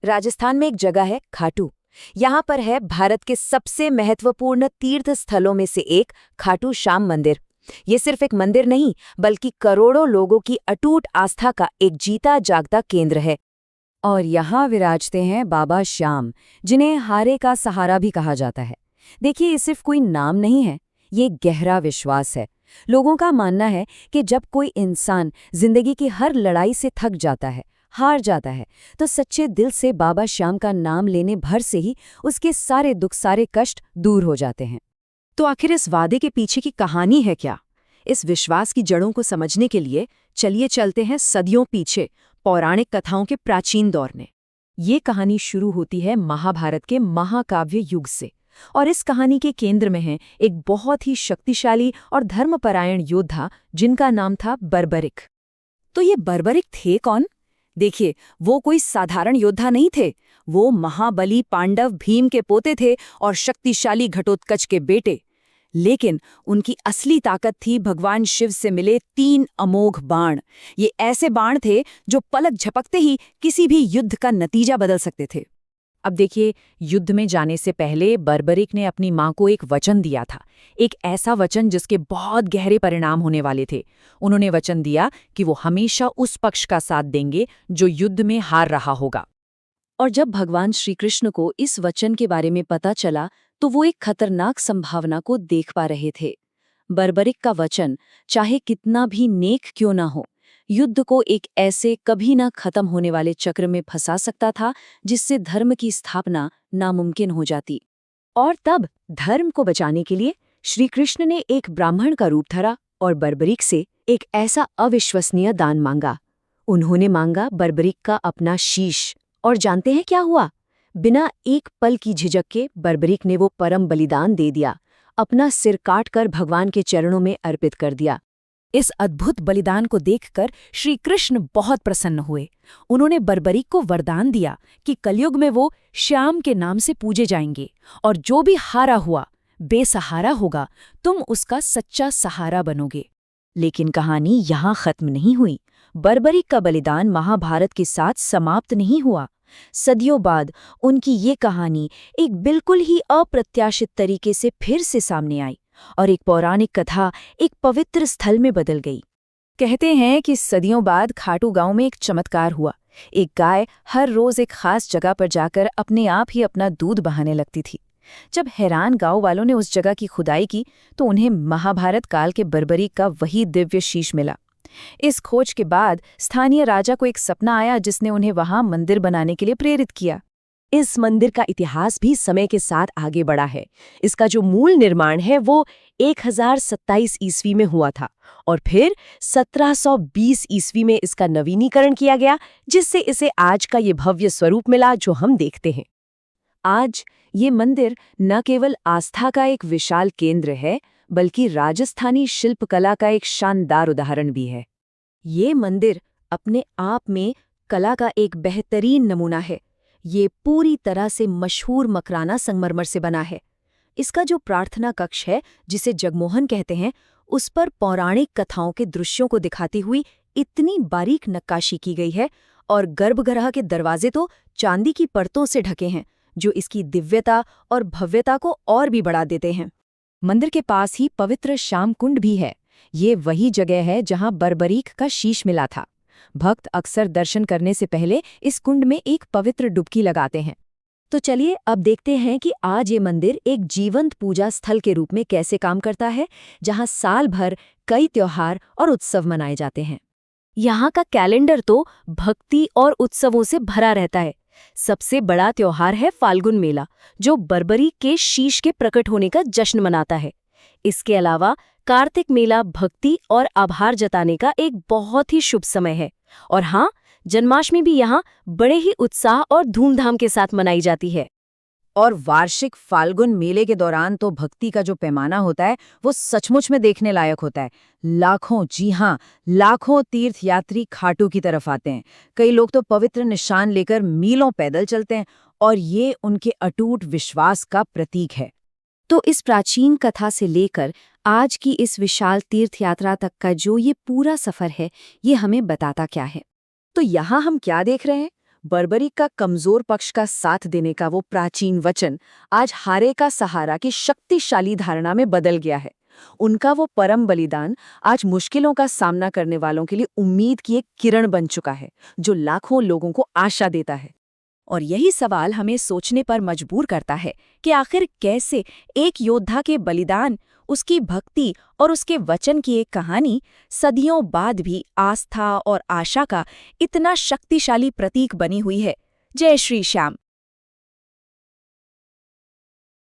राजस्थान में एक जगह है खाटू। यहाँ पर है भारत के सबसे महत्वपूर्ण तीर्थ स्थलों में से एक खाटू श्याम मंदिर। ये सिर्फ एक मंदिर नहीं, बल्कि करोड़ों लोगों की अटूट आस्था का एक जीता जागता केंद्र है। और यहाँ विराजते हैं बाबा श्याम, जिन्हें हारे का सहारा भी कहा जाता है। देखिए, ये सिर्फ कोई नाम नहीं है, ये गहरा विश्वास है। लोगों का मानना है कि जब कोई इंसान जिंदगी की हर लड़ाई से थक जाता है, हार जाता है, तो सच्चे दिल से बाबा श्याम का नाम लेने भर से ही उसके सारे दुख, सारे कष्ट दूर हो जाते हैं। तो आखिर इस वादे के पीछे की कहानी है क्या? इस विश्वास की जड़ों को समझने के लिए चलिए चलते हैं सदियों पीछे, पौराणिक कथाओं के प्राचीन दौर में। ये कहानी शुरू होती है महाभारत के महाकाव्य युग से, और इस कहानी के केंद्र में है एक बहुत ही शक्तिशाली और धर्मपरायण योद्धा जिनका नाम था बर्बरिक। तो ये बर्बरिक थे कौन? देखिए, वो कोई साधारण योद्धा नहीं थे। वो महाबली पांडव भीम के पोते थे और शक्तिशाली घटोत्कच के बेटे। लेकिन उनकी असली ताकत थी भगवान शिव से मिले 3 अमोघ बाण। ये ऐसे बाण थे जो पलक झपकते ही किसी भी युद्ध का नतीजा बदल सकते थे। अब देखिए, युद्ध में जाने से पहले बर्बरिक ने अपनी मां को एक वचन दिया था, एक ऐसा वचन जिसके बहुत गहरे परिणाम होने वाले थे। उन्होंने वचन दिया कि वो हमेशा उस पक्ष का साथ देंगे जो युद्ध में हार रहा होगा। और जब भगवान श्री कृष्ण को इस वचन के बारे में पता चला, तो वो एक खतरनाक संभावना को देख पा रहे थे। बर्बरिक का वचन, चाहे कितना भी नेक क्यों ना हो, युद्ध को एक ऐसे कभी ना खत्म होने वाले चक्र में फंसा सकता था जिससे धर्म की स्थापना नामुमकिन हो जाती। और तब धर्म को बचाने के लिए श्री कृष्ण ने एक ब्राह्मण का रूप धरा और बर्बरिक से एक ऐसा अविश्वसनीय दान मांगा। उन्होंने मांगा बर्बरिक का अपना शीश। और जानते हैं क्या हुआ? बिना एक पल की झिझक के बर्बरिक ने वो परम बलिदान दे दिया, अपना सिर काटकर भगवान के चरणों में अर्पित कर दिया। इस अद्भुत बलिदान को देखकर श्री कृष्ण बहुत प्रसन्न हुए। उन्होंने बर्बरिक को वरदान दिया कि कलयुग में वो श्याम के नाम से पूजे जाएंगे, और जो भी हारा हुआ, बेसहारा होगा, तुम उसका सच्चा सहारा बनोगे। लेकिन कहानी यहाँ खत्म नहीं हुई। बर्बरिक का बलिदान महाभारत के साथ समाप्त नहीं हुआ। सदियों बाद उनकी ये कहानी एक बिल्कुल ही अप्रत्याशित तरीके से फिर से सामने आई, और एक पौराणिक कथा एक पवित्र स्थल में बदल गई। कहते हैं कि सदियों बाद खाटू गांव में एक चमत्कार हुआ। एक गाय हर रोज एक खास जगह पर जाकर अपने आप ही अपना दूध बहाने लगती थी। जब हैरान गांव वालों ने उस जगह की खुदाई की, तो उन्हें महाभारत काल के बर्बरिक का वही दिव्य शीश मिला। इस खोज के बाद स्थानीय राजा को एक सपना आया, जिसने उन्हें वहां मंदिर बनाने के लिए प्रेरित किया। इस मंदिर का इतिहास भी समय के साथ आगे बढ़ा है। इसका जो मूल निर्माण है वो 1027 ईस्वी में हुआ था, और फिर 1720 ईस्वी में इसका नवीनीकरण किया गया, जिससे इसे आज का ये भव्य स्वरूप मिला जो हम देखते हैं। आज ये मंदिर न केवल आस्था का एक विशाल केंद्र है, बल्कि राजस्थानी शिल्पकला का एक शानदार उदाहरण भी है। ये मंदिर अपने आप में कला का एक बेहतरीन नमूना है। ये पूरी तरह से मशहूर मकराना संगमरमर से बना है। इसका जो प्रार्थना कक्ष है, जिसे जगमोहन कहते हैं, उस पर पौराणिक कथाओं के दृश्यों को दिखाती हुई इतनी बारीक नक्काशी की गई है, और गर्भगृह के दरवाजे तो चांदी की परतों से ढके हैं, जो इसकी दिव्यता और भव्यता को और भी बढ़ा देते हैं। मंदिर के पास ही पवित्र श्याम कुंड भी है। ये वही जगह है जहां बर्बरिक का शीश मिला था। भक्त अक्सर दर्शन करने से पहले इस कुंड में एक पवित्र डुबकी लगाते हैं। तो चलिए अब देखते हैं कि आज ये मंदिर एक जीवंत पूजा स्थल के रूप में कैसे काम करता है, जहां साल भर कई त्योहार और उत्सव मनाए जाते हैं। यहाँ का कैलेंडर तो भक्ति और उत्सवों से भरा रहता है। सबसे बड़ा त्योहार है फाल्गुन मेला, जो बर्बरिक के शीश के प्रकट होने का जश्न मनाता है। इसके अलावा कार्तिक मेला भक्ति और आभार जताने का एक बहुत ही शुभ समय है। और हाँ, जन्माष्टमी भी यहाँ बड़े ही उत्साह और धूमधाम के साथ मनाई जाती है। और वार्षिक फाल्गुन मेले के दौरान तो भक्ति का जो पैमाना होता है वो सचमुच में देखने लायक होता है। लाखों, जी हाँ, लाखों तीर्थयात्री खाटू की तरफ आते हैं। कई लोग तो पवित्र निशान लेकर मीलों पैदल चलते हैं, और ये उनके अटूट विश्वास का प्रतीक है। तो इस प्राचीन कथा से लेकर आज की इस विशाल तीर्थयात्रा तक का जो ये पूरा सफर है, ये हमें बताता क्या है? तो यहाँ हम क्या देख रहे हैं? बर्बरी का कमजोर पक्ष का साथ देने का वो प्राचीन वचन आज हारे का सहारा की शक्तिशाली धारणा में बदल गया है। उनका वो परम बलिदान आज मुश्किलों का सामना करने वालों के लिए उम्मीद की एक किरण बन चुका है, जो लाखों लोगों को आशा देता है। और यही सवाल हमें सोचने पर मजबूर करता है कि आखिर कैसे एक योद्धा के बलिदान, उसकी भक्ति और उसके वचन की एक कहानी सदियों बाद भी आस्था और आशा का इतना शक्तिशाली प्रतीक बनी हुई है। जय श्री श्याम।